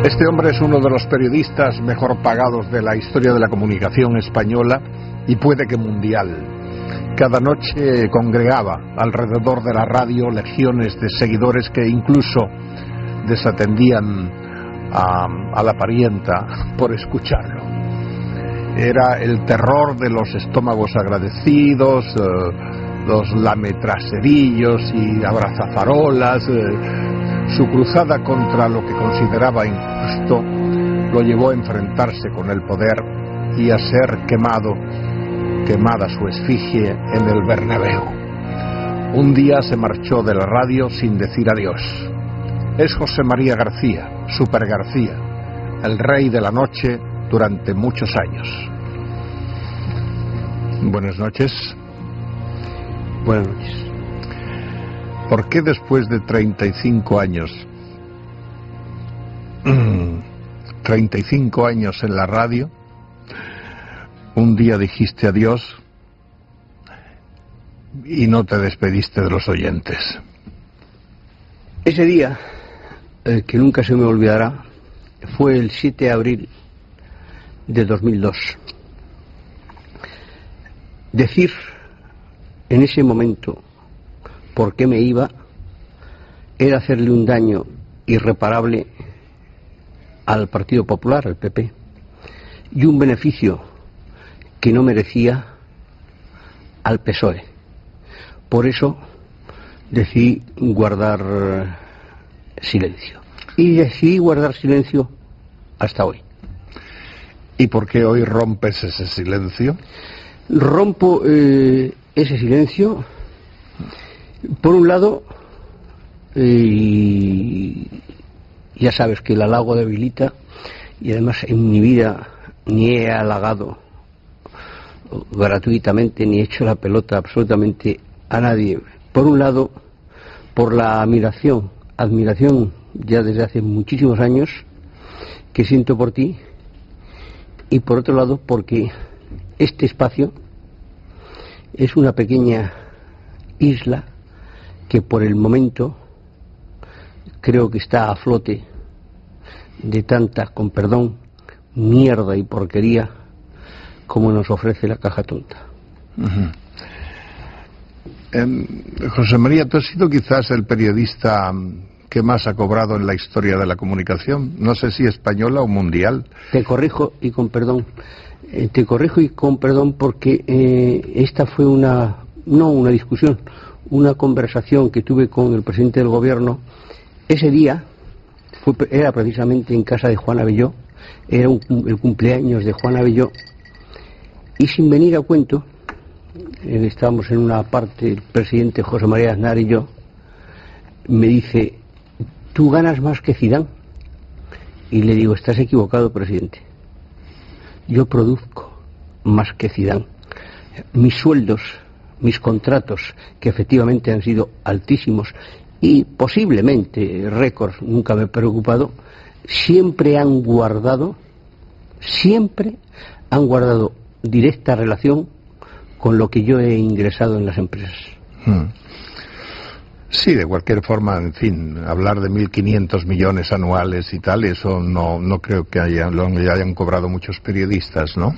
Este hombre es uno de los periodistas mejor pagados de la historia de la comunicación española y puede que mundial. Cada noche congregaba alrededor de la radio legiones de seguidores que incluso desatendían a la parienta por escucharlo. Era el terror de los estómagos agradecidos, los lametraserillos y abrazafarolas. Su cruzada contra lo que consideraba injusto lo llevó a enfrentarse con el poder y a ser quemada su efigie en el Bernabéu. Un día se marchó de la radio sin decir adiós. Es José María García, Super García, el rey de la noche durante muchos años. Buenas noches. Buenas noches. ¿Por qué después de 35 años, 35 años en la radio, un día dijiste adiós y no te despediste de los oyentes? Ese día, que nunca se me olvidará, fue el 7 de abril de 2002. Decir en ese momento por qué me iba era hacerle un daño irreparable al Partido Popular, al PP, y un beneficio que no merecía al PSOE. Por eso decidí guardar silencio. Y decidí guardar silencio hasta hoy. ¿Y por qué hoy rompes ese silencio? Rompo ese silencio, por un lado, ya sabes que el halago debilita, y además en mi vida ni he halagado gratuitamente ni he hecho la pelota absolutamente a nadie. Por un lado, por la admiración ya desde hace muchísimos años que siento por ti, y por otro lado porque este espacio es una pequeña isla que por el momento creo que está a flote de tanta, con perdón, mierda y porquería como nos ofrece la caja tonta. José María, tú has sido quizás el periodista que más ha cobrado en la historia de la comunicación, no sé si española o mundial. Te corrijo y con perdón. Porque esta fue no una discusión, una conversación que tuve con el presidente del gobierno. Ese día era precisamente en casa de Juan Abelló, era el cumpleaños de Juan Abelló, y sin venir a cuento, estábamos en una parte, el presidente José María Aznar y yo, me dice: tú ganas más que Zidane. Y le digo: estás equivocado, presidente. Yo produzco más que Zidane. Mis sueldos, mis contratos, que efectivamente han sido altísimos y posiblemente récords, nunca me he preocupado, siempre han guardado directa relación con lo que yo he ingresado en las empresas. Sí, de cualquier forma, en fin, hablar de 1.500 millones anuales y tal, eso no creo que lo hayan cobrado muchos periodistas, ¿no?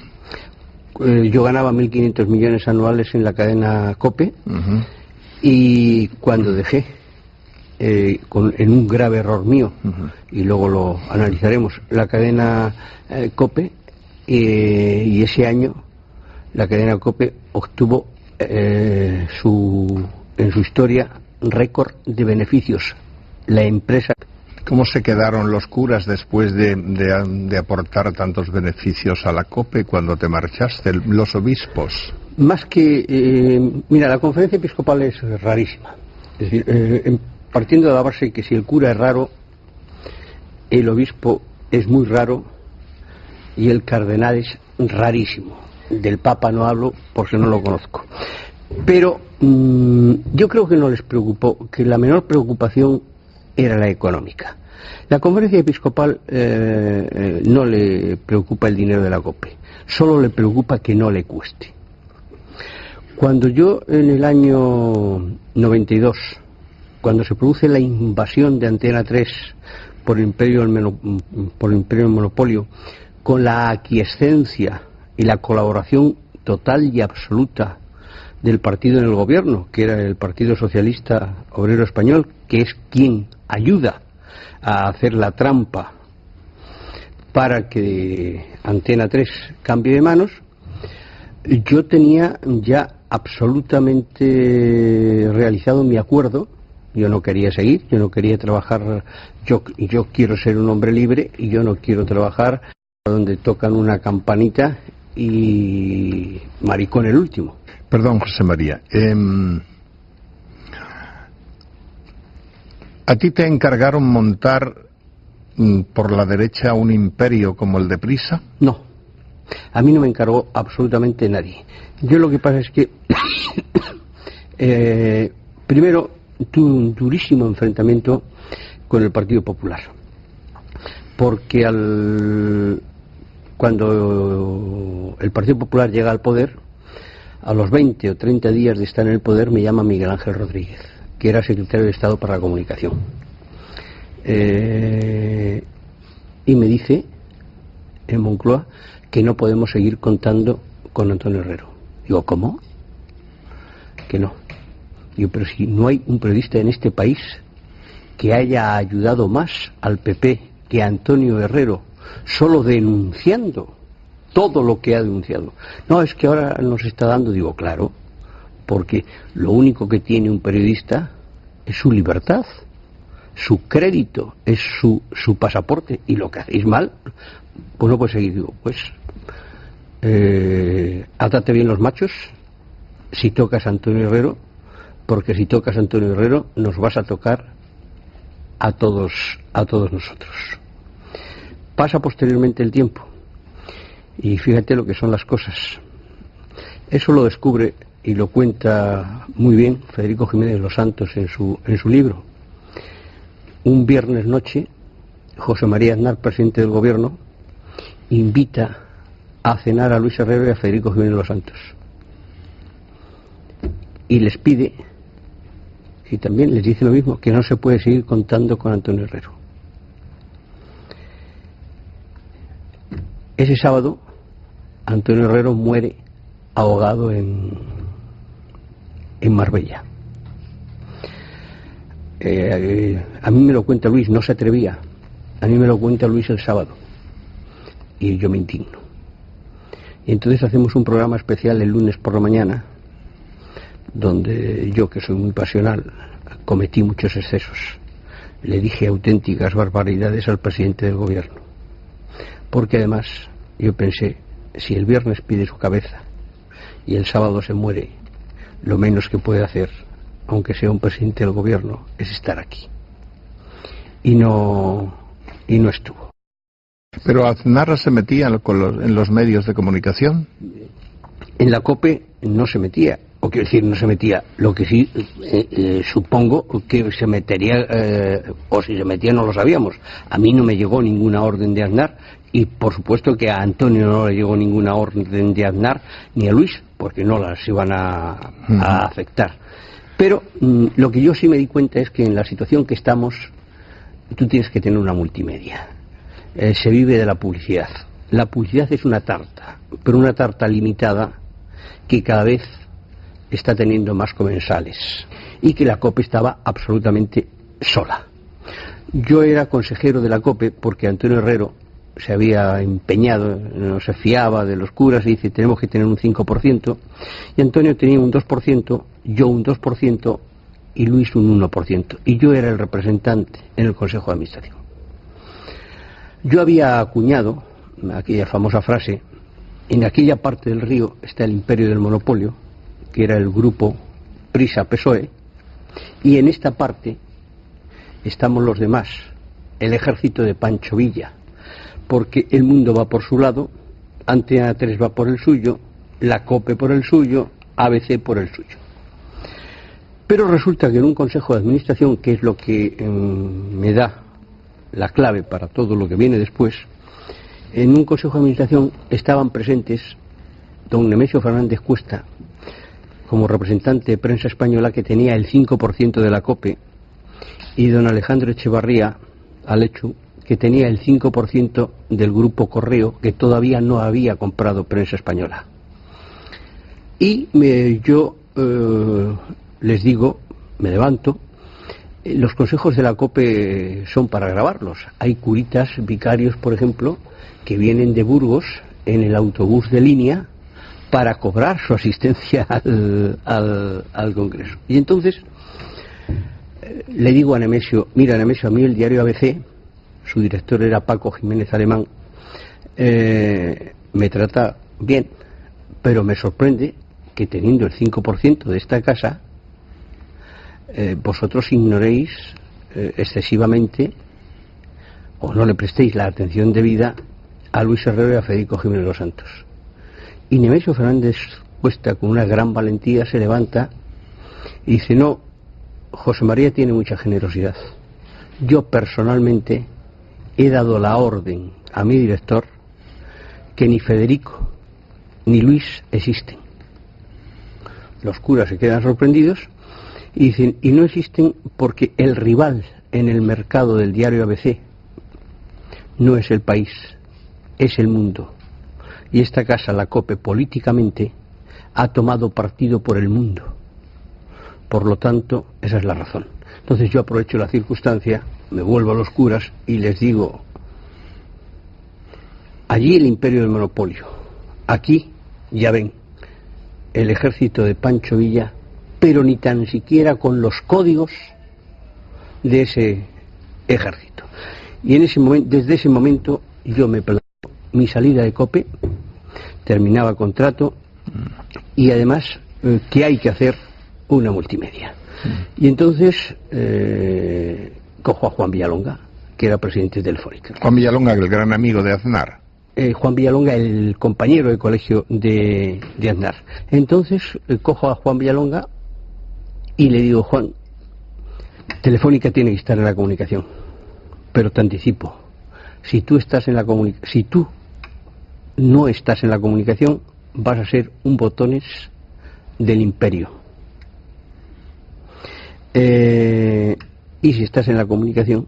Yo ganaba 1.500 millones anuales en la cadena COPE, y cuando dejé, en un grave error mío, y luego lo analizaremos, la cadena COPE, y ese año la cadena COPE obtuvo en su historia récord de beneficios. La empresa. ¿Cómo se quedaron los curas después de aportar tantos beneficios a la COPE cuando te marchaste? Los obispos. Más que... mira, la conferencia episcopal es rarísima. Es decir, partiendo de la base que si el cura es raro, el obispo es muy raro y el cardenal es rarísimo. Del Papa no hablo porque no lo conozco. Pero yo creo que no les preocupó, que la menor preocupación era la económica. La conferencia episcopal no le preocupa el dinero de la COPE, solo le preocupa que no le cueste. Cuando yo en el año 92, cuando se produce la invasión de Antena 3 por el imperio del monopolio, con la aquiescencia y la colaboración total y absoluta del partido en el gobierno, que era el Partido Socialista Obrero Español, que es quien ayuda a hacer la trampa para que Antena 3 cambie de manos, yo tenía ya absolutamente realizado mi acuerdo. Yo no quería seguir, yo no quería trabajar, yo quiero ser un hombre libre y yo no quiero trabajar donde tocan una campanita y maricón el último. Perdón, José María. ¿A ti te encargaron montar por la derecha un imperio como el de Prisa? No, a mí no me encargó absolutamente nadie. Yo lo que pasa es que primero tuve un durísimo enfrentamiento con el Partido Popular, porque cuando el Partido Popular llega al poder, a los 20 o 30 días de estar en el poder, me llama Miguel Ángel Rodríguez, que era secretario de Estado para la Comunicación, y me dice en Moncloa que no podemos seguir contando con Antonio Herrero. Digo, ¿cómo? Que no. Digo, pero si no hay un periodista en este país que haya ayudado más al PP que Antonio Herrero, solo denunciando todo lo que ha denunciado. No, es que ahora nos está dando, digo, claro, porque lo único que tiene un periodista es su libertad, su crédito, es su pasaporte, y lo que hacéis mal, pues no puede seguir. Digo, pues átate bien los machos si tocas a Antonio Herrero, porque si tocas a Antonio Herrero nos vas a tocar a todos nosotros. Pasa posteriormente el tiempo y fíjate lo que son las cosas. Eso lo descubre y lo cuenta muy bien Federico Jiménez Los Santos en su libro. Un viernes noche, José María Aznar, presidente del gobierno, invita a cenar a Luis Herrero y a Federico Jiménez Los Santos y les pide, y también les dice lo mismo, que no se puede seguir contando con Antonio Herrero. Ese sábado Antonio Herrero muere ahogado en Marbella. A mí me lo cuenta Luis, no se atrevía. A mí me lo cuenta Luis el sábado y yo me indigno. Y entonces hacemos un programa especial el lunes por la mañana, donde yo, que soy muy pasional, cometí muchos excesos. Le dije auténticas barbaridades al presidente del gobierno, porque además yo pensé, si el viernes pide su cabeza y el sábado se muere, lo menos que puede hacer, aunque sea un presidente del gobierno, es estar aquí. Y no estuvo. ¿Pero Aznar se metía en los medios de comunicación? En la COPE no se metía, o quiero decir, no se metía. Lo que sí, supongo que se metería, o si se metía no lo sabíamos. A mí no me llegó ninguna orden de Aznar, y por supuesto que a Antonio no le llegó ninguna orden de Aznar, ni a Luis, porque no las iban a afectar. Pero lo que yo sí me di cuenta es que en la situación que estamos, tú tienes que tener una multimedia. Se vive de la publicidad. La publicidad es una tarta, pero una tarta limitada que cada vez está teniendo más comensales, y que la COPE estaba absolutamente sola. Yo era consejero de la COPE porque Antonio Herrero se había empeñado, no se fiaba de los curas y dice, tenemos que tener un 5%, y Antonio tenía un 2%, yo un 2% y Luis un 1%, y yo era el representante en el Consejo de Administración. Yo había acuñado aquella famosa frase: en aquella parte del río está el imperio del monopolio, que era el grupo Prisa-PSOE, y en esta parte estamos los demás, el ejército de Pancho Villa, porque el mundo va por su lado, Antena 3 va por el suyo, la COPE por el suyo, ABC por el suyo. Pero resulta que en un consejo de administración, que es lo que me da la clave para todo lo que viene después, en un consejo de administración estaban presentes don Nemesio Fernández Cuesta, como representante de Prensa Española, que tenía el 5% de la COPE, y don Alejandro Echevarría, al hecho que tenía el 5% del grupo Correo, que todavía no había comprado Prensa Española. Y yo les digo, me levanto, los consejos de la COPE son para grabarlos. Hay curitas, vicarios, por ejemplo, que vienen de Burgos en el autobús de línea para cobrar su asistencia al Congreso. Y entonces le digo a Nemesio, mira Nemesio, a mí el diario ABC, su director era Paco Jiménez Alemán, me trata bien, pero me sorprende que teniendo el 5% de esta casa, vosotros ignoréis excesivamente o no le prestéis la atención debida a Luis Herrero y a Federico Jiménez Los Santos. Y Nemesio Fernández Cuesta, con una gran valentía, se levanta y dice, no, José María tiene mucha generosidad. Yo personalmente he dado la orden a mi director que ni Federico ni Luis existen. Los curas se quedan sorprendidos y dicen, y no existen porque el rival en el mercado del diario ABC no es el país, es el mundo. Y esta casa, la COPE, políticamente ha tomado partido por el mundo. Por lo tanto, esa es la razón. Entonces yo aprovecho la circunstancia, me vuelvo a los curas y les digo, allí el imperio del monopolio, aquí, ya ven, el ejército de Pancho Villa, pero ni tan siquiera con los códigos de ese ejército. Y en ese momento, desde ese momento yo me planteo mi salida de COPE, terminaba contrato y además que hay que hacer una multimedia. Y entonces cojo a Juan Villalonga, que era presidente de Telefónica. Juan Villalonga, el gran amigo de Aznar. Juan Villalonga, el compañero de colegio de Aznar. Entonces cojo a Juan Villalonga y le digo, Juan, Telefónica tiene que estar en la comunicación, pero te anticipo, si tú no estás en la comunicación, vas a ser un botones del imperio. Y si estás en la comunicación,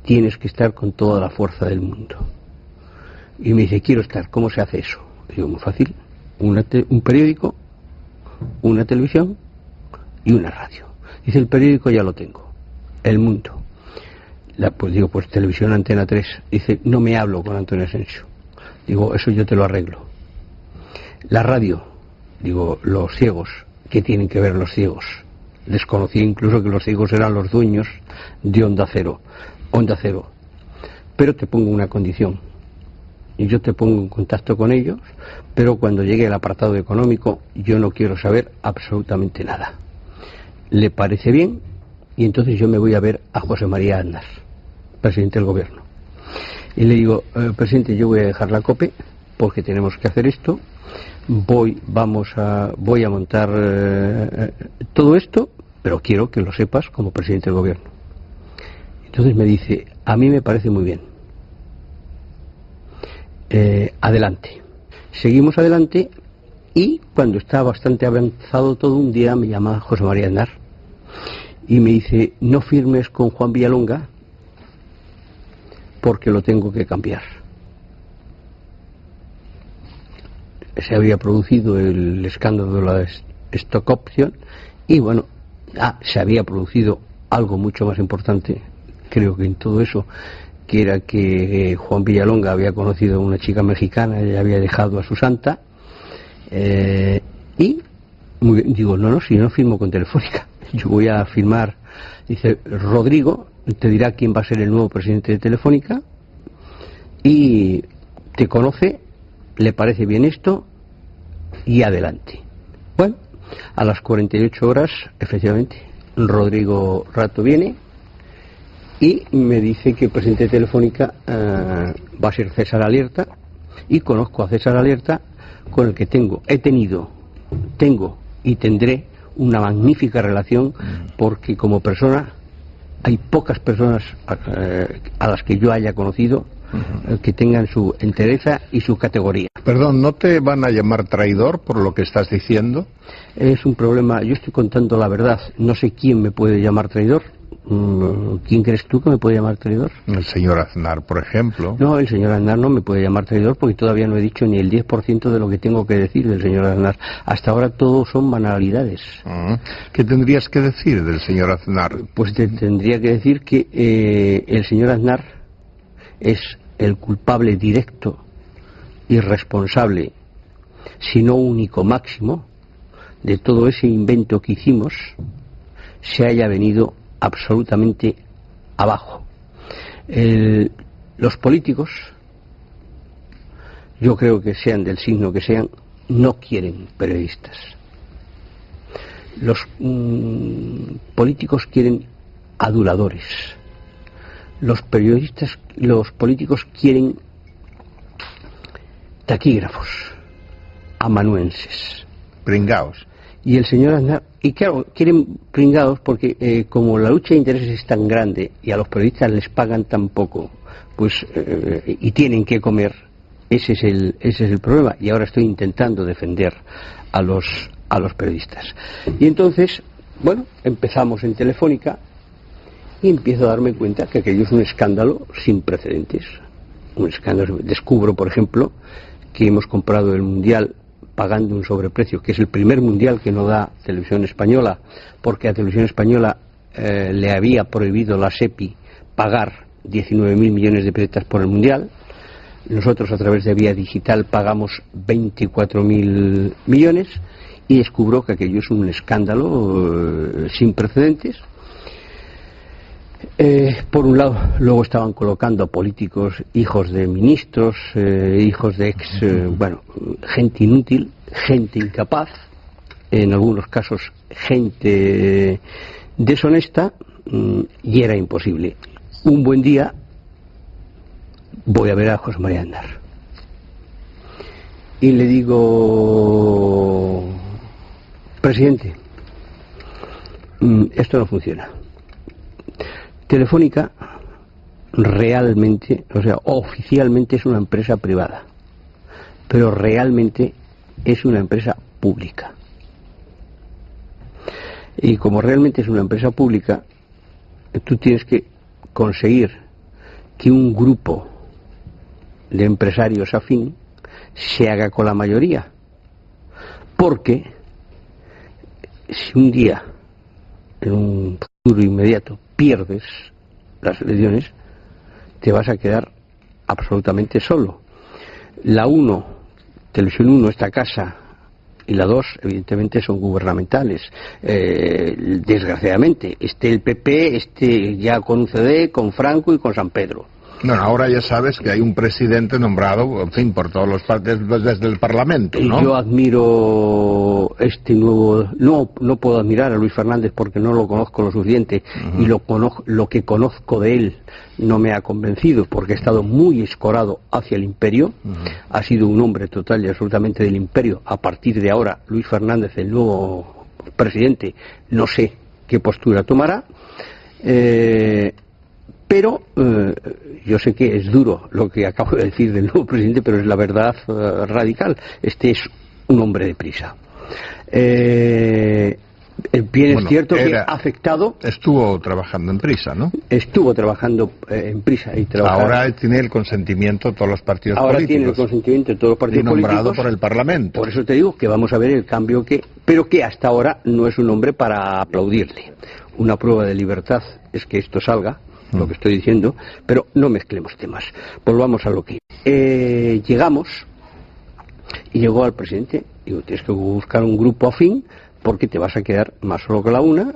tienes que estar con toda la fuerza del mundo. Y me dice, quiero estar. ¿Cómo se hace eso? Digo, muy fácil. Un periódico, una televisión y una radio. Dice, el periódico ya lo tengo, El Mundo. Pues digo, pues televisión Antena 3. Dice, no me hablo con Antonio Asensio. Digo, eso yo te lo arreglo. La radio. Digo, los ciegos. ¿Qué tienen que ver los ciegos? Desconocía incluso que los ciegos eran los dueños de Onda Cero. Pero te pongo una condición. Y yo te pongo en contacto con ellos, pero cuando llegue el apartado económico, yo no quiero saber absolutamente nada. ¿Le parece bien? Y entonces yo me voy a ver a José María Aznar, presidente del gobierno. Y le digo, presidente, yo voy a dejar la COPE porque tenemos que hacer esto. Voy a montar todo esto, pero quiero que lo sepas como presidente del gobierno. Entonces me dice, a mí me parece muy bien. Adelante. Seguimos adelante y cuando está bastante avanzado todo, un día me llama José María Aznar y me dice, no firmes con Juan Villalonga porque lo tengo que cambiar. Se había producido el escándalo de la stock option y bueno, se había producido algo mucho más importante, creo que en todo eso, que era que Juan Villalonga había conocido a una chica mexicana y había dejado a su santa, y digo, no, si no firmo con Telefónica, yo voy a firmar. Dice, Rodrigo te dirá quién va a ser el nuevo presidente de Telefónica y te conoce, le parece bien esto y adelante. Bueno, a las 48 horas efectivamente Rodrigo Rato viene y me dice que el presidente de Telefónica va a ser César Alerta, y conozco a César Alerta, con el que tengo y tendré una magnífica relación, porque como persona hay pocas personas a las que yo haya conocido que tengan su entereza y su categoría. Perdón, ¿no te van a llamar traidor por lo que estás diciendo? Es un problema, yo estoy contando la verdad, no sé quién me puede llamar traidor, ¿Quién crees tú que me puede llamar traidor? El señor Aznar, por ejemplo. No, el señor Aznar no me puede llamar traidor porque todavía no he dicho ni el 10% de lo que tengo que decir del señor Aznar. Hasta ahora todo son banalidades. ¿Qué tendrías que decir del señor Aznar? Pues te tendría que decir que el señor Aznar es el culpable directo y responsable, si no único máximo, de todo ese invento que hicimos se haya venido absolutamente abajo. Los políticos, yo creo que sean del signo que sean, no quieren periodistas. Los políticos quieren aduladores. Los políticos quieren taquígrafos, amanuenses. Pringaos. Y el señor Aznar, y claro, quieren pringados porque como la lucha de intereses es tan grande y a los periodistas les pagan tan poco, pues y tienen que comer, ese es el problema. Y ahora estoy intentando defender a los periodistas. Y entonces, bueno, empezamos en Telefónica y empiezo a darme cuenta que aquello es un escándalo sin precedentes. Un escándalo. Descubro, por ejemplo, que hemos comprado el Mundial pagando un sobreprecio, que es el primer mundial que no da Televisión Española, porque a Televisión Española le había prohibido la SEPI pagar 19.000 millones de pesetas por el mundial. Nosotros a través de vía digital pagamos 24.000 millones y descubro que aquello es un escándalo sin precedentes. Por un lado, luego estaban colocando políticos, hijos de ministros, hijos de gente inútil, gente incapaz, en algunos casos gente deshonesta, y era imposible. Un buen día voy a ver a José María Aznar y le digo: presidente, esto no funciona. Telefónica realmente, o sea, oficialmente es una empresa privada, pero realmente es una empresa pública. Y como realmente es una empresa pública, tú tienes que conseguir que un grupo de empresarios afín se haga con la mayoría, porque si un día, en un futuro inmediato, pierdes las elecciones, te vas a quedar absolutamente solo. La 1, Televisión 1, esta casa, y la 2, evidentemente, son gubernamentales. Desgraciadamente, el PP, ya con UCD, con Franco y con San Pedro. Bueno, ahora ya sabes que hay un presidente nombrado, en fin, por todos los partidos desde el Parlamento, ¿no? Yo admiro no puedo admirar a Luis Fernández porque no lo conozco lo suficiente, y lo que conozco de él no me ha convencido porque ha estado muy escorado hacia el imperio. Ha sido un hombre total y absolutamente del imperio. A partir de ahora, Luis Fernández, el nuevo presidente, no sé qué postura tomará. Pero yo sé que es duro lo que acabo de decir del nuevo presidente, pero es la verdad radical. Este es un hombre de prisa. Bien, es cierto que ha afectado. Estuvo trabajando en Prisa, ¿no? Estuvo trabajando en Prisa. Ahora tiene el consentimiento de todos los partidos políticos. Ahora tiene el consentimiento de todos los partidos políticos. Y nombrado por el Parlamento. Por eso te digo que vamos a ver el cambio pero que hasta ahora no es un hombre para aplaudirle. Una prueba de libertad es que esto salga, lo que estoy diciendo, pero no mezclemos temas. Volvamos a lo que llegamos, y llegó al presidente. Digo, tienes que buscar un grupo afín porque te vas a quedar más solo que la 1.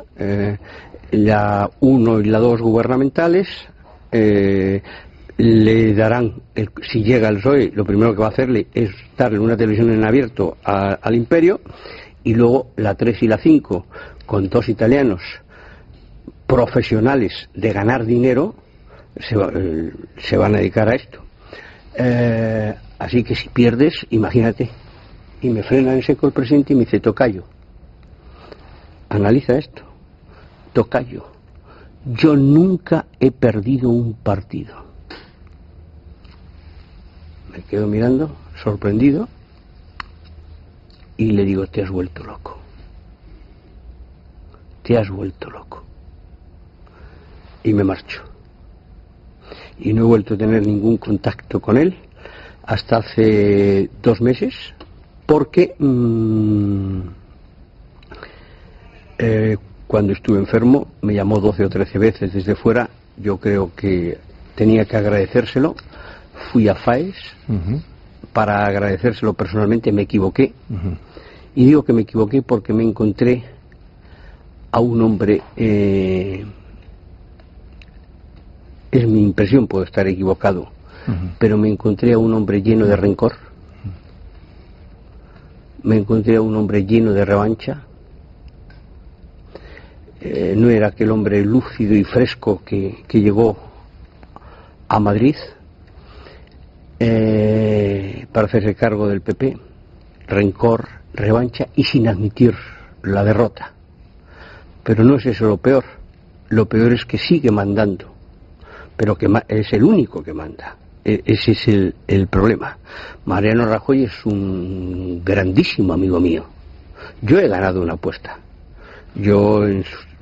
La 1 y la 2 gubernamentales le darán, si llega el PSOE, lo primero que va a hacerle es darle una televisión en abierto al imperio, y luego la 3 y la 5, con 2 italianos profesionales de ganar dinero, se van a dedicar a esto. Así que si pierdes, imagínate. Y me frena en seco el presidente y me dice: tocayo, analiza esto. Tocayo, yo nunca he perdido un partido. Me quedo mirando, sorprendido, y le digo: te has vuelto loco. Te has vuelto loco. y me marcho. Y no he vuelto a tener ningún contacto con él hasta hace 2 meses, porque cuando estuve enfermo me llamó 12 o 13 veces desde fuera. Yo creo que tenía que agradecérselo. Fui a FAES para agradecérselo personalmente. Me equivoqué. Y digo que me equivoqué porque me encontré a un hombre, es mi impresión, puedo estar equivocado, pero me encontré a un hombre lleno de rencor, me encontré a un hombre lleno de revancha. No era aquel hombre lúcido y fresco que llegó a Madrid para hacerse cargo del PP. Rencor, revancha y sin admitir la derrota. Pero no es eso lo peor. Lo peor es que sigue mandando, pero que es el único que manda. Ese es el problema. Mariano Rajoy es un grandísimo amigo mío. Yo he ganado una apuesta. Yo,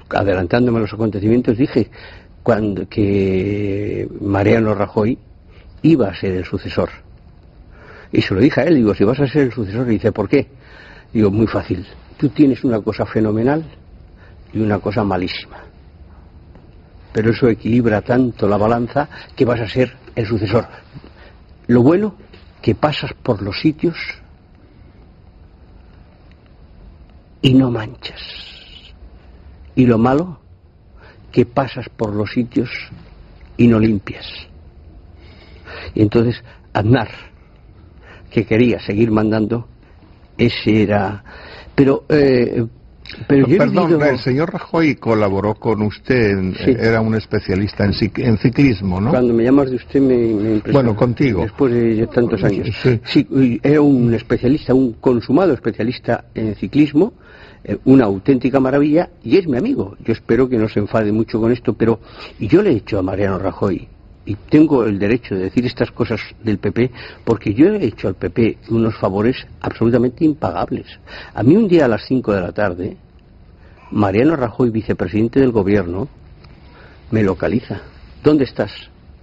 adelantándome a los acontecimientos, dije que Mariano Rajoy iba a ser el sucesor. Y se lo dije a él, digo, si vas a ser el sucesor, y dice, ¿por qué? Digo, muy fácil. Tú tienes una cosa fenomenal y una cosa malísima. Pero eso equilibra tanto la balanza que vas a ser el sucesor. Lo bueno, que pasas por los sitios y no manchas. Y lo malo, que pasas por los sitios y no limpias. Y entonces Aznar, que quería seguir mandando, ese era... Pero yo perdón, el señor Rajoy colaboró con usted, sí. Era un especialista en ciclismo, ¿no? Cuando me llamas de usted me impresiona. Bueno, contigo. Después de tantos años. Sí. Sí, era un especialista, un consumado especialista en ciclismo, una auténtica maravilla, y es mi amigo. Yo espero que no se enfade mucho con esto, pero yo le he hecho a Mariano Rajoy, y tengo el derecho de decir estas cosas del PP, porque yo he hecho al PP unos favores absolutamente impagables. A mí un día a las 5 de la tarde, Mariano Rajoy, vicepresidente del gobierno, me localiza. ¿Dónde estás?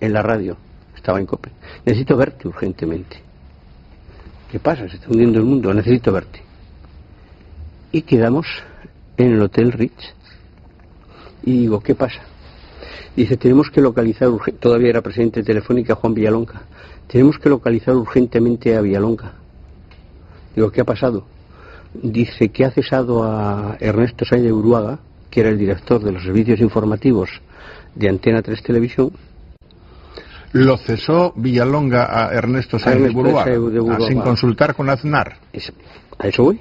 En la radio. Estaba en COPE. Necesito verte urgentemente. ¿Qué pasa? Se está hundiendo el mundo. Necesito verte. Y quedamos en el Hotel Ritz. Y digo, ¿qué pasa? Dice, tenemos que localizar, todavía era presidente de Telefónica Juan Villalonga, tenemos que localizar urgentemente a Villalonga. Digo, ¿qué ha pasado? Dice que ha cesado a Ernesto Sáenz de Buruaga, que era el director de los servicios informativos de Antena 3 Televisión. Lo cesó Villalonga a Ernesto Sáenz de Buruaga, sin consultar con Aznar. A eso voy.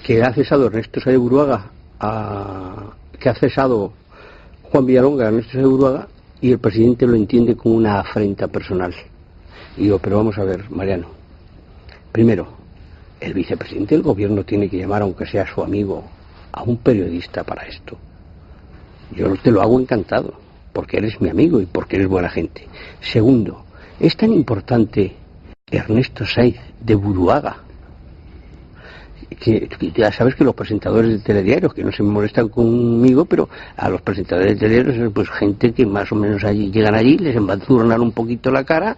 Que ha cesado Ernesto Sáenz de Buruaga, que ha cesado Juan Villalonga, Ernesto Sáenz de Buruaga, y el presidente lo entiende como una afrenta personal. Y digo, pero vamos a ver, Mariano. Primero, el vicepresidente del gobierno tiene que llamar, aunque sea su amigo, a un periodista para esto. Yo te lo hago encantado, porque eres mi amigo y porque eres buena gente. Segundo, es tan importante Ernesto Sáenz de Buruaga, que ya sabes que los presentadores de telediarios, que no se molestan conmigo, pero a los presentadores de telediarios, pues gente que más o menos llegan allí, les embadurnan un poquito la cara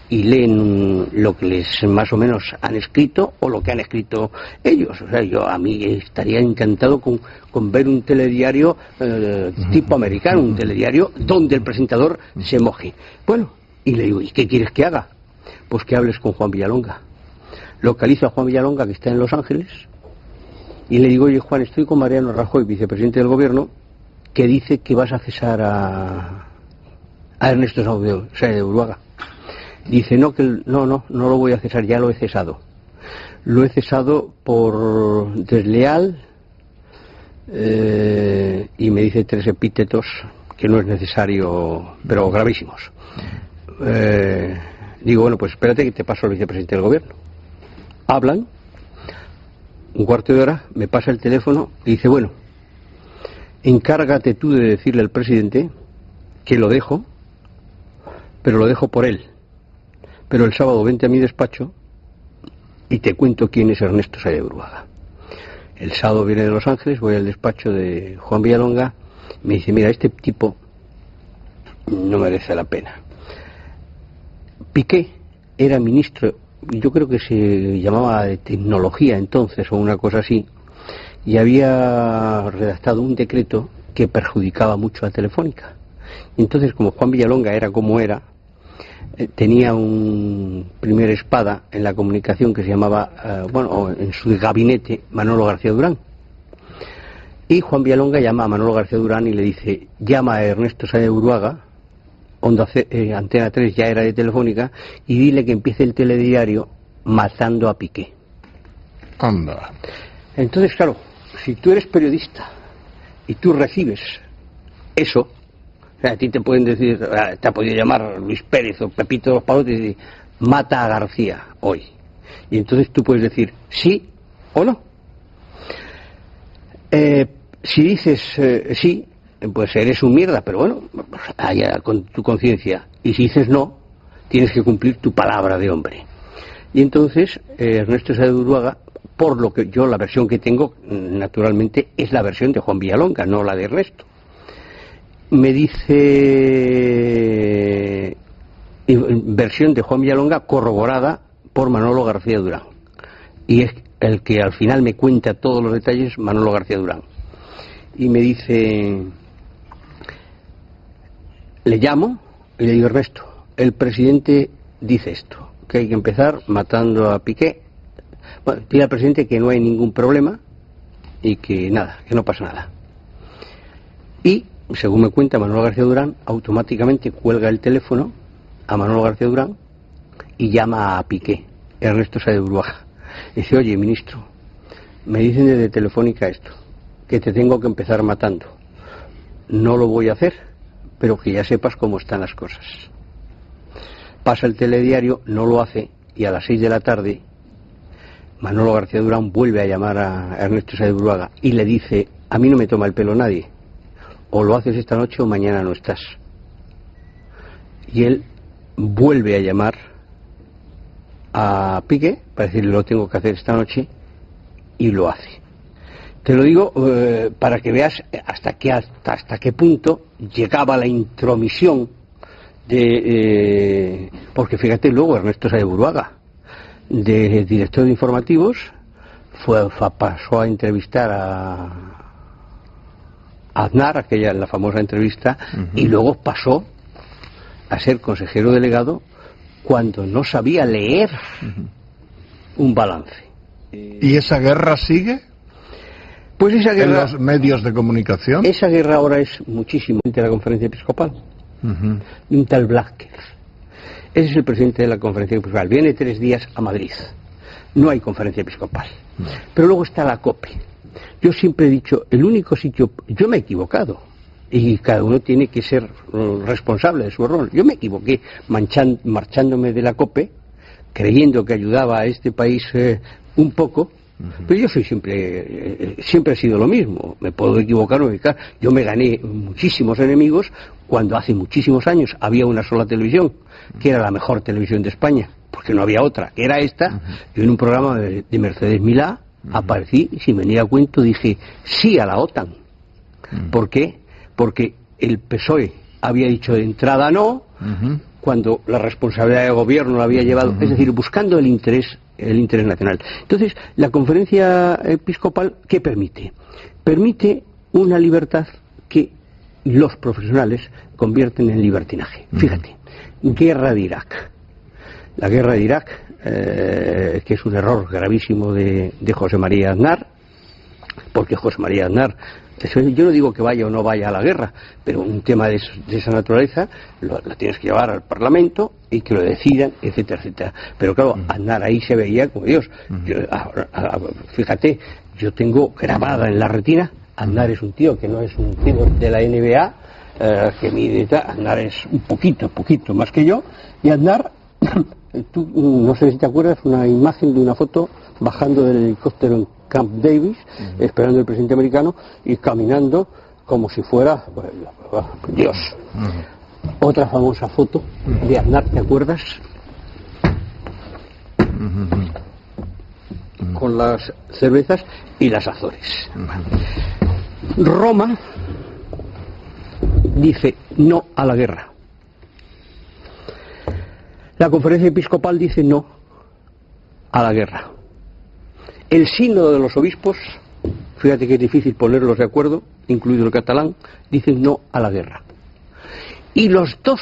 y leen lo que les más o menos han escrito o lo que han escrito ellos. O sea, a mí estaría encantado con ver un telediario tipo americano, un telediario donde el presentador se moje. Bueno, y le digo, ¿y qué quieres que haga? Pues que hables con Juan Villalonga. Localizo a Juan Villalonga, que está en Los Ángeles, y le digo, oye Juan, estoy con Mariano Rajoy, vicepresidente del gobierno, que dice que vas a cesar a Ernesto Sáenz de Buruaga. Dice, no lo voy a cesar, ya lo he cesado. Lo he cesado por desleal, y me dice 3 epítetos que no es necesario, pero gravísimos. Digo, bueno, pues espérate que te paso al vicepresidente del gobierno. Hablan, un cuarto de hora, me pasa el teléfono y dice, bueno, encárgate tú de decirle al presidente que lo dejo, pero lo dejo por él. Pero el sábado vente a mi despacho y te cuento quién es Ernesto Sáenz de Buruaga. El sábado viene de Los Ángeles, voy al despacho de Juan Villalonga, me dice, mira, este tipo no merece la pena. Piqué era ministro, yo creo que se llamaba de tecnología entonces o una cosa así, y había redactado un decreto que perjudicaba mucho a Telefónica. Entonces, como Juan Villalonga era como era, tenía un primer espada en la comunicación que se llamaba, en su gabinete, Manolo García Durán. Y Juan Villalonga llama a Manolo García Durán y le dice: llama a Ernesto Sáenz de Buruaga, Antena 3 ya era de Telefónica, y dile que empiece el telediario matando a Piqué. Anda. Entonces, claro, si tú eres periodista y tú recibes eso, a ti te pueden decir, te ha podido llamar Luis Pérez o Pepito de los Palotes y decir, mata a García hoy. Y entonces tú puedes decir sí o no. Si dices sí, pues eres un mierda, pero bueno, allá con tu conciencia. Y si dices no, tienes que cumplir tu palabra de hombre. Y entonces Ernesto Sáenz de Buruaga, por lo que yo, la versión que tengo, naturalmente, es la versión de Juan Villalonga, no la de Ernesto. Me dice versión de Juan Villalonga corroborada por Manolo García Durán. Y es el que al final me cuenta todos los detalles, Manolo García Durán. Y me dice, le llamo y le digo: Ernesto, el presidente dice esto, que hay que empezar matando a Piqué. Bueno, dile al presidente que no hay ningún problema y que nada, que no pasa nada. Y, según me cuenta Manolo García Durán, automáticamente cuelga el teléfono a Manolo García Durán y llama a Piqué, Ernesto Sáenz de Buruaga. Dice: oye, ministro, me dicen desde Telefónica esto, que te tengo que empezar matando. No lo voy a hacer, pero que ya sepas cómo están las cosas. Pasa el telediario, no lo hace, y a las 6 de la tarde Manolo García Durán vuelve a llamar a Ernesto Sáenz de Buruaga y le dice: a mí no me toma el pelo nadie, o lo haces esta noche o mañana no estás. Y él vuelve a llamar a Piqué para decirle: lo tengo que hacer esta noche, y lo hace. Te lo digo para que veas hasta qué punto llegaba la intromisión porque fíjate, luego Ernesto Sáenz de Buruaga, de director de informativos, pasó a entrevistar a Aznar, aquella la famosa entrevista, y luego pasó a ser consejero delegado cuando no sabía leer un balance. ¿Y esa guerra sigue? Pues esa guerra, en los medios de comunicación. Esa guerra ahora es muchísimo de la conferencia episcopal. Un tal Blázquez. Ese es el presidente de la conferencia episcopal. Viene 3 días a Madrid. No hay conferencia episcopal. Pero luego está la COPE. Yo siempre he dicho, el único sitio... Yo me he equivocado. Y cada uno tiene que ser responsable de su error. Yo me equivoqué marchándome de la COPE, creyendo que ayudaba a este país un poco. Pero yo soy siempre he sido lo mismo. Me puedo equivocar o equivocar. Yo me gané muchísimos enemigos cuando hace muchísimos años había una sola televisión, que era la mejor televisión de España, porque no había otra, que era esta. Yo en un programa de Mercedes Milá aparecí y sin venir a cuento dije sí a la OTAN. ¿Por qué? Porque el PSOE había dicho de entrada no, cuando la responsabilidad de gobierno la había llevado, es decir, buscando el interés nacional. Entonces, la conferencia episcopal, ¿qué permite? Permite una libertad que los profesionales convierten en libertinaje. Fíjate, guerra de Irak. La guerra de Irak, que es un error gravísimo de José María Aznar, porque José María Aznar, yo no digo que vaya o no vaya a la guerra, pero un tema de esa naturaleza lo tienes que llevar al Parlamento y que lo decidan, etcétera, etcétera. Pero claro, Aznar ahí se veía como Dios. Fíjate, yo tengo grabada en la retina, Aznar es un tío que no es un tío de la NBA, que mide, Aznar es un poquito más que yo, y Aznar, tú no sé si te acuerdas, una imagen de una foto bajando del helicóptero en Camp Davis, esperando al presidente americano y caminando como si fuera Dios. Otra famosa foto de Aznar, ¿te acuerdas? Con las cervezas y las Azores. Roma dice no a la guerra. La Conferencia Episcopal dice no a la guerra. El sínodo de los obispos, fíjate que es difícil ponerlos de acuerdo, incluido el catalán, dicen no a la guerra. Y los dos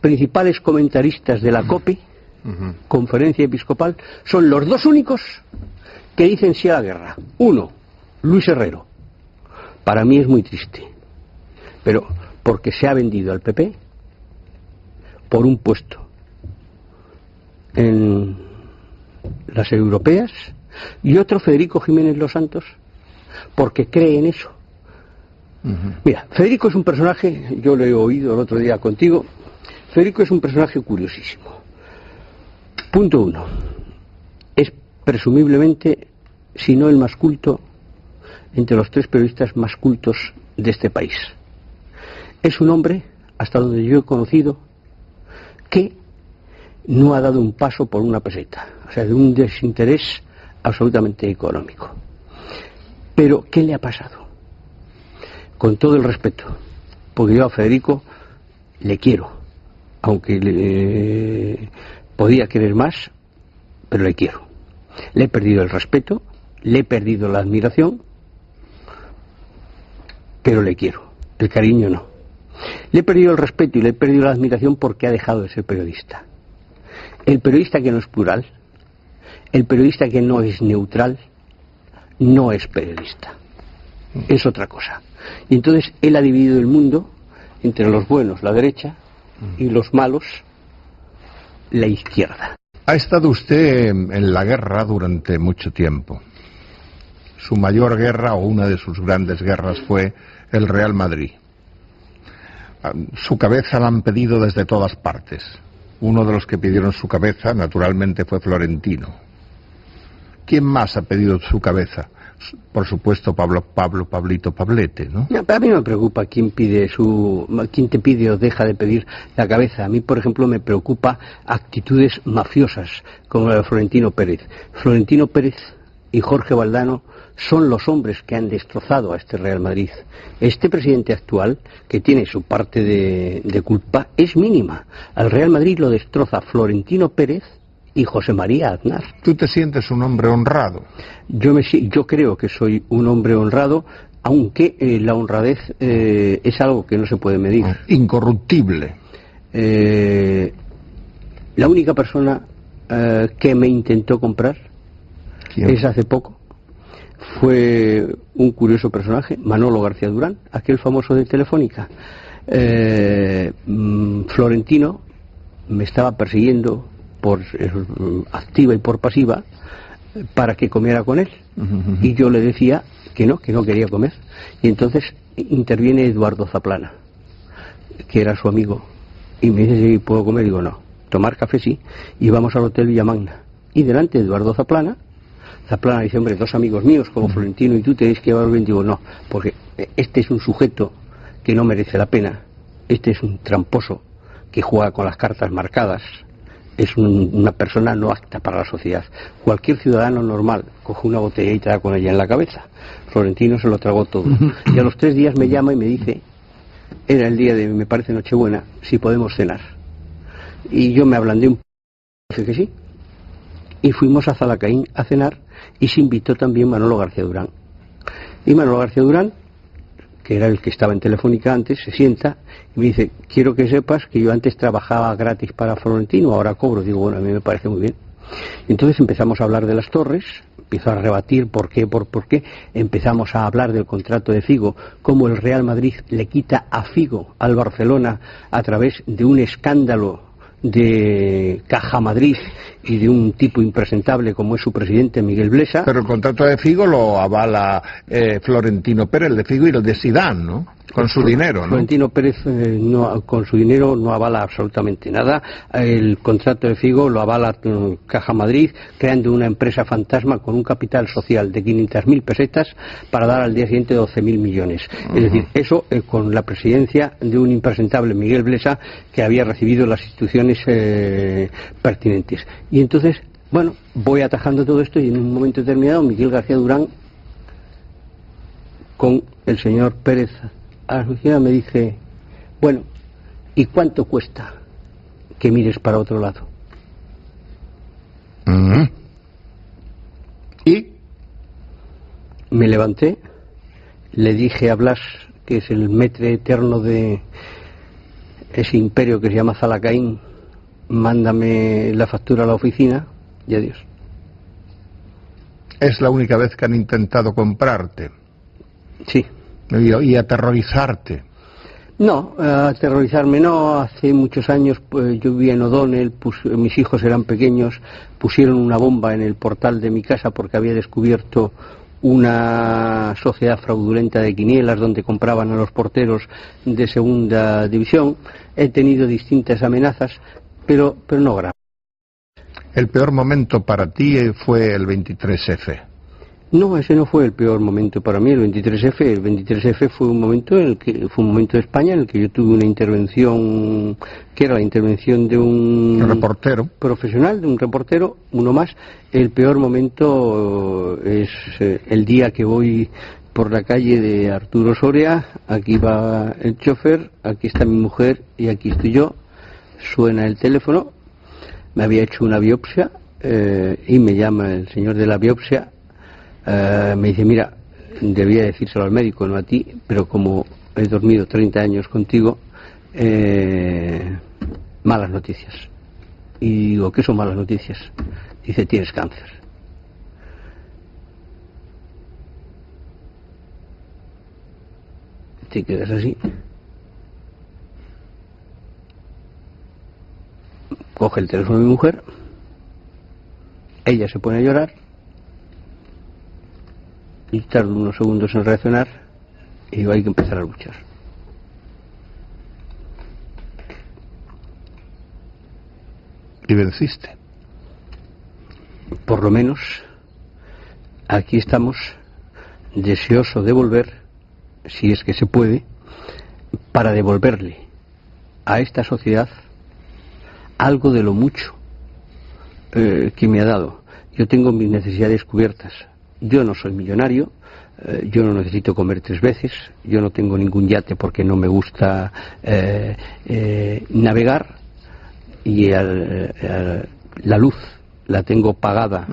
principales comentaristas de la COPE, Conferencia Episcopal, son los dos únicos que dicen sí a la guerra. Uno, Luis Herrero. Para mí es muy triste, pero porque se ha vendido al PP por un puesto en las europeas, y otro, Federico Jiménez Los Santos, porque cree en eso. Mira, Federico es un personaje, yo lo he oído el otro día contigo, Federico es un personaje curiosísimo. Punto uno, es presumiblemente, si no el más culto, entre los tres periodistas más cultos de este país. Es un hombre, hasta donde yo he conocido, que no ha dado un paso por una peseta, o sea, de un desinterés absolutamente económico. Pero, ¿qué le ha pasado? Con todo el respeto, porque yo a Federico le quiero, aunque podía querer más, pero le quiero. Le he perdido el respeto, le he perdido la admiración, pero le quiero. El cariño no. Le he perdido el respeto y le he perdido la admiración porque ha dejado de ser periodista. El periodista que no es plural, el periodista que no es neutral, no es periodista. Es otra cosa. Y entonces él ha dividido el mundo entre los buenos, la derecha, y los malos, la izquierda. Ha estado usted en la guerra durante mucho tiempo. Su mayor guerra, o una de sus grandes guerras, fue el Real Madrid. Su cabeza la han pedido desde todas partes. Uno de los que pidieron su cabeza, naturalmente, fue Florentino. ¿Quién más ha pedido su cabeza? Por supuesto, Pablito Pablete, ¿no? No, a mí no me preocupa quién te pide o deja de pedir la cabeza. A mí, por ejemplo, me preocupa actitudes mafiosas, como la de Florentino Pérez. Florentino Pérez y Jorge Valdano son los hombres que han destrozado a este Real Madrid. Este presidente actual, que tiene su parte de culpa, es mínima. Al Real Madrid lo destroza Florentino Pérez y José María Aznar. ¿Tú te sientes un hombre honrado? Yo creo que soy un hombre honrado, aunque la honradez es algo que no se puede medir. Incorruptible. La única persona que me intentó comprar, ¿quién? Es hace poco. Fue un curioso personaje, Manolo García Durán, aquel famoso de Telefónica. Florentino me estaba persiguiendo por activa y por pasiva para que comiera con él, y yo le decía que no quería comer, y entonces interviene Eduardo Zaplana, que era su amigo, y me dice si puedo comer. Digo no, tomar café sí, y vamos al Hotel Villamagna, y delante de Eduardo Zaplana dice, hombre, dos amigos míos como Florentino y tú tenéis que llevar bien. Digo no, porque este es un sujeto que no merece la pena, este es un tramposo que juega con las cartas marcadas, es una persona no apta para la sociedad. Cualquier ciudadano normal coge una botella y te da con ella en la cabeza. Florentino se lo tragó todo. Y a los 3 días me llama y me dice, era el día de, me parece, Nochebuena, si podemos cenar. Y yo me ablandé un poco, dije que sí. Y fuimos a Zalacaín a cenar, y se invitó también Manolo García Durán. Y Manolo García Durán, que era el que estaba en Telefónica antes, se sienta y me dice, quiero que sepas que yo antes trabajaba gratis para Florentino, ahora cobro. Digo, bueno, a mí me parece muy bien. Y entonces empezamos a hablar de las torres, empiezo a rebatir por qué, empezamos a hablar del contrato de Figo, cómo el Real Madrid le quita a Figo al Barcelona a través de un escándalo de Caja Madrid y de un tipo impresentable como es su presidente Miguel Blesa. Pero el contrato de Figo lo avala Florentino Pérez, el de Figo y el de Zidane, ¿no? Con su dinero, ¿no? Florentino Pérez con su dinero no avala absolutamente nada. El contrato de Figo lo avala Caja Madrid, creando una empresa fantasma con un capital social de 500.000 pesetas para dar al día siguiente 12.000 millones. Es decir, eso con la presidencia de un impresentable Miguel Blesa, que había recibido las instituciones pertinentes. Y entonces, bueno, voy atajando todo esto, y en un momento determinado Miguel García Durán con el señor Pérez Asociado me dice, bueno, ¿y cuánto cuesta que mires para otro lado. ¿Y? Me levanté, le dije a Blas, que es el maître eterno de ese imperio que se llama Zalacaín, mándame la factura a la oficina y adiós. ¿Es la única vez que han intentado comprarte? Sí. Y aterrorizarte. No, aterrorizarme no. Hace muchos años pues, yo vivía en O'Donnell, mis hijos eran pequeños, pusieron una bomba en el portal de mi casa porque había descubierto una sociedad fraudulenta de quinielas donde compraban a los porteros de segunda división. He tenido distintas amenazas, pero no graves. ¿El peor momento para ti fue el 23F? No, ese no fue el peor momento para mí, el 23F. El 23F fue un momento de España en el que yo tuve una intervención que era la intervención de un reportero profesional, de un reportero, uno más. El peor momento es el día que voy por la calle de Arturo Soria, aquí va el chofer, aquí está mi mujer y aquí estoy yo. Suena el teléfono, me había hecho una biopsia y me llama el señor de la biopsia. Me dice, mira, debía decírselo al médico, no a ti, pero como he dormido 30 años contigo, malas noticias. Y digo, ¿qué son malas noticias? Dice, tienes cáncer. Te quedas así. Coge el teléfono de mi mujer, ella se pone a llorar, y tardo unos segundos en reaccionar y digo, hay que empezar a luchar. ¿Y venciste? Por lo menos aquí estamos, deseoso de volver, si es que se puede, para devolverle a esta sociedad algo de lo mucho que me ha dado. Yo tengo mis necesidades cubiertas. Yo no soy millonario, yo no necesito comer 3 veces, yo no tengo ningún yate porque no me gusta navegar, y la luz la tengo pagada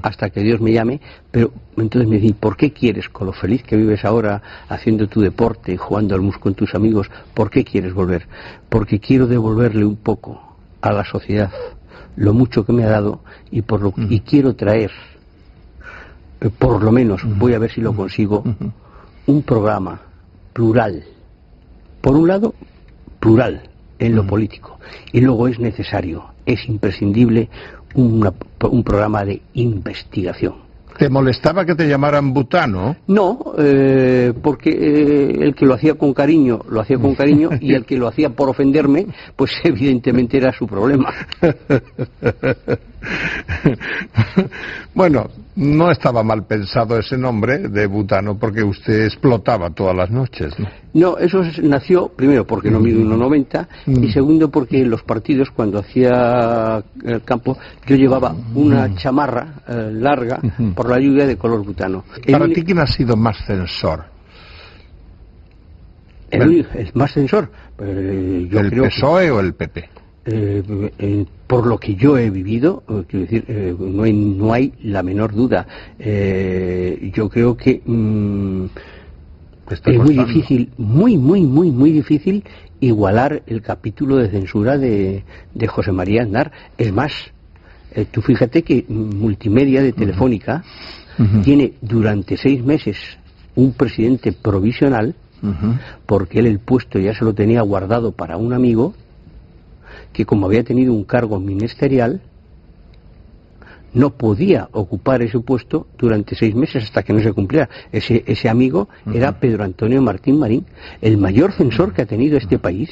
hasta que Dios me llame. Pero entonces me dicen, ¿por qué quieres, con lo feliz que vives ahora haciendo tu deporte, jugando al mus con tus amigos, por qué quieres volver? Porque quiero devolverle un poco a la sociedad lo mucho que me ha dado y quiero traer, por lo menos, voy a ver si lo consigo, un programa plural. Por un lado, plural en lo político, y luego es necesario, es imprescindible un programa de investigación. ¿Te molestaba que te llamaran Butano? No, porque el que lo hacía con cariño, y el que lo hacía por ofenderme, pues evidentemente era su problema. Bueno, no estaba mal pensado ese nombre de Butano porque usted explotaba todas las noches, ¿no? No, eso nació primero porque no mido 1,90 y segundo porque en los partidos, cuando hacía el campo, yo llevaba una chamarra larga por la lluvia de color butano. ¿Para ti quién ha sido más censor? El más censor. Yo ¿El creo PSOE o el PP? Por lo que yo he vivido, quiero decir, no hay la menor duda. Yo creo que es muy difícil, muy difícil igualar el capítulo de censura de José María Aznar. Es más, tú fíjate que Multimedia de Telefónica tiene durante 6 meses un presidente provisional, porque él el puesto ya se lo tenía guardado para un amigo que, como había tenido un cargo ministerial, no podía ocupar ese puesto durante 6 meses hasta que no se cumpliera. Ese amigo era Pedro Antonio Martín Marín. El mayor censor que ha tenido este país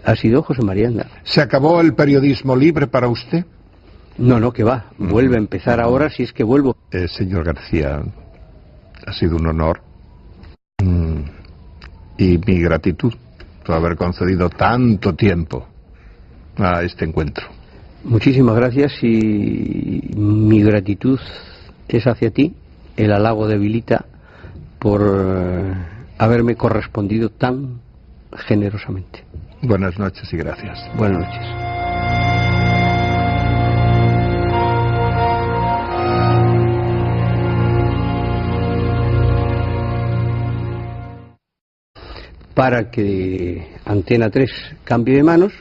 ha sido José María Aznar. ¿Se acabó el periodismo libre para usted? No, que va. Vuelve a empezar ahora, si es que vuelvo. Señor García, ha sido un honor y mi gratitud por haber concedido tanto tiempo a este encuentro. Muchísimas gracias, y mi gratitud es hacia ti, el halago de Vilita, por haberme correspondido tan generosamente. Buenas noches y gracias. Buenas noches. Para que Antena 3 cambie de manos,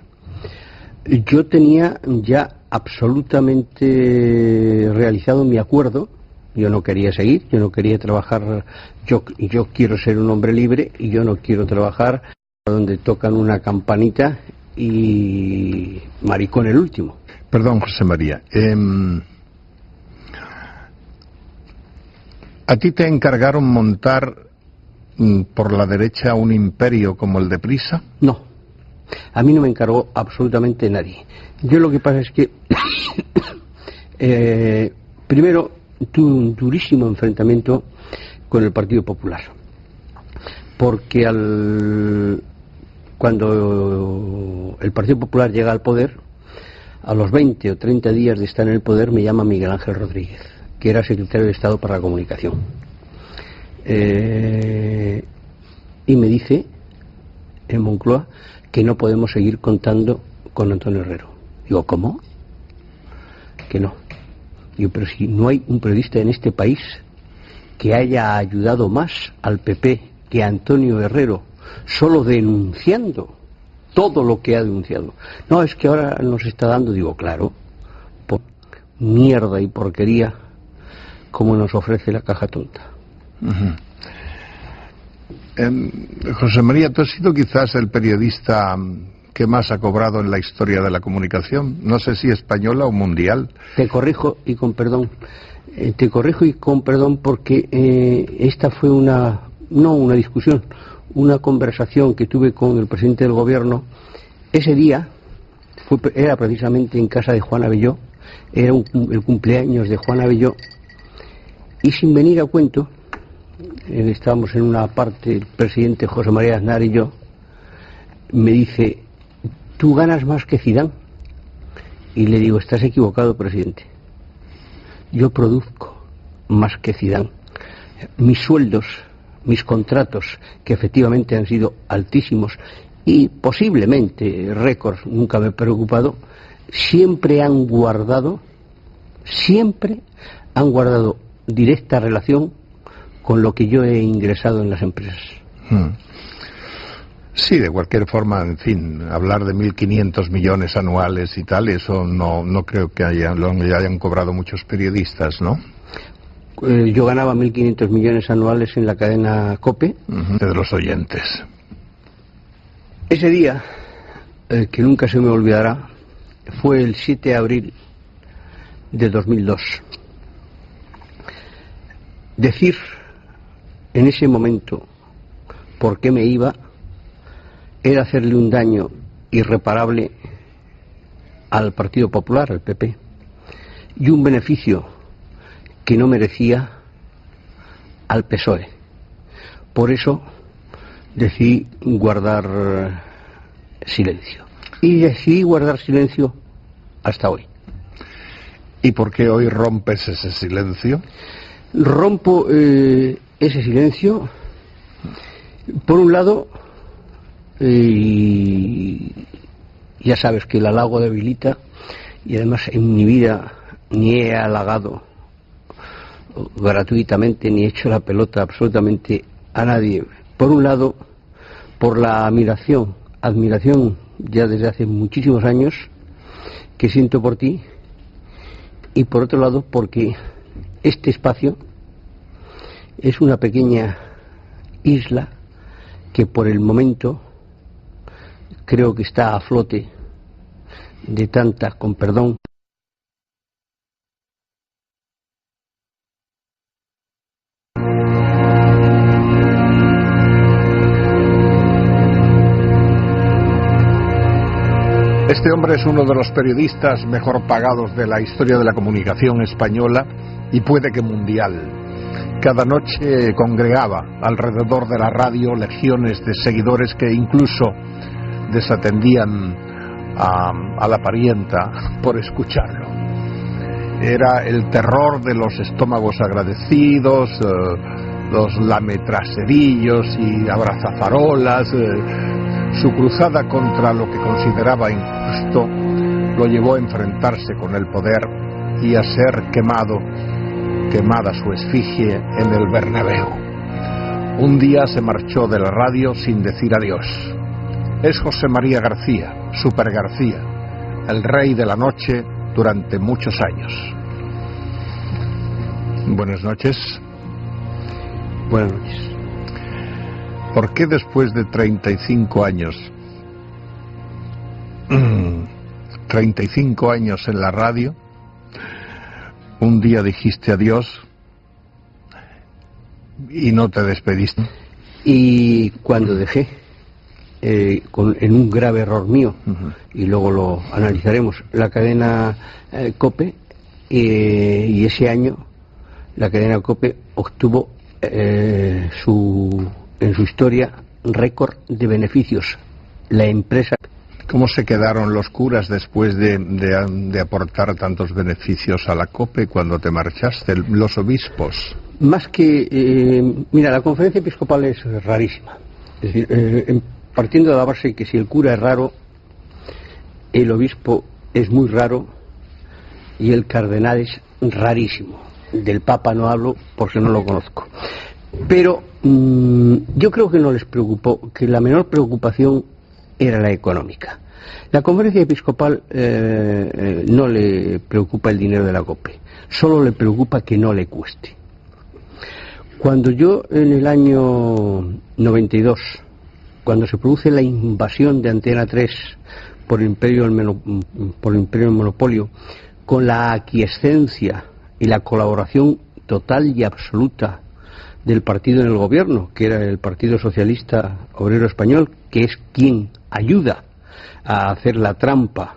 yo tenía ya absolutamente realizado mi acuerdo. Yo no quería seguir, yo no quería trabajar, yo quiero ser un hombre libre y yo no quiero trabajar donde tocan una campanita y maricón el último. Perdón, José María. ¿A ti te encargaron montar por la derecha un imperio como el de Prisa? No, a mí no me encargó absolutamente nadie. Yo lo que pasa es que primero tuve un durísimo enfrentamiento con el Partido Popular, porque cuando el Partido Popular llega al poder, a los 20 o 30 días de estar en el poder, me llama Miguel Ángel Rodríguez, que era secretario de Estado para la Comunicación, y me dice en Moncloa que no podemos seguir contando con Antonio Herrero. Digo, ¿cómo? Que no. Digo, pero si no hay un periodista en este país que haya ayudado más al PP que a Antonio Herrero, solo denunciando todo lo que ha denunciado. No, es que ahora nos está dando, digo, claro, por mierda y porquería como nos ofrece la caja tonta. Uh-huh. José María, tú has sido quizás el periodista que más ha cobrado en la historia de la comunicación, no sé si española o mundial. Te corrijo y con perdón. Porque esta fue no una discusión, una conversación que tuve con el presidente del gobierno. Ese día era precisamente en casa de Juan Abelló, era el cumpleaños de Juan Abelló, y sin venir a cuento, estábamos en una parte, el presidente José María Aznar y yo, me dice, ¿tú ganas más que Zidane? Y le digo, estás equivocado, presidente. Yo produzco más que Zidane. Mis sueldos, mis contratos, que efectivamente han sido altísimos y posiblemente récords, nunca me he preocupado, siempre han guardado directa relación con lo que yo he ingresado en las empresas. Sí, de cualquier forma, en fin, hablar de 1.500 millones anuales y tal, eso no creo que lo hayan cobrado muchos periodistas, ¿no? Yo ganaba 1.500 millones anuales en la cadena COPE. De los oyentes. Ese día, que nunca se me olvidará, fue el 7 de abril de 2002. Decir en ese momento por qué me iba era hacerle un daño irreparable al Partido Popular, al PP, y un beneficio que no merecía al PSOE. Por eso decidí guardar silencio. Y decidí guardar silencio hasta hoy. ¿Y por qué hoy rompes ese silencio? Rompo ese silencio, por un lado, ya sabes que el halago debilita, y además en mi vida ni he halagado gratuitamente ni he hecho la pelota absolutamente a nadie. Por un lado, por la admiración ya desde hace muchísimos años que siento por ti, y por otro lado porque este espacio es una pequeña isla que por el momento creo que está a flote de tanta, con perdón, Este hombre es uno de los periodistas mejor pagados de la historia de la comunicación española y puede que mundial. Cada noche congregaba alrededor de la radio legiones de seguidores que incluso desatendían a la parienta por escucharlo. Era el terror de los estómagos agradecidos, los lametraserillos y abrazafarolas, Su cruzada contra lo que consideraba injusto lo llevó a enfrentarse con el poder y a ser quemada su efigie en el Bernabéu. Un día se marchó de la radio sin decir adiós. Es José María García, Super García, el rey de la noche durante muchos años. Buenas noches. Buenas noches. ¿Por qué después de 35 años, 35 años en la radio, un día dijiste adiós y no te despediste? Y cuando dejé, en un grave error mío, y luego lo analizaremos, la cadena COPE, y ese año la cadena COPE obtuvo en su historia récord de beneficios. La empresa... ¿Cómo se quedaron los curas después de aportar tantos beneficios a la COPE cuando te marchaste? Los obispos. Más que... mira, la conferencia episcopal es rarísima. Es decir, partiendo de la base que si el cura es raro, el obispo es muy raro y el cardenal es rarísimo. Del Papa no hablo porque no lo conozco. Pero yo creo que no les preocupó, que la menor preocupación era la económica. La conferencia episcopal no le preocupa el dinero de la COPE, solo le preocupa que no le cueste. Cuando yo en el año 92, cuando se produce la invasión de Antena 3 por el Imperio del Monopolio, con la aquiescencia y la colaboración total y absoluta del partido en el gobierno, que era el Partido Socialista Obrero Español, que es quien ayuda a hacer la trampa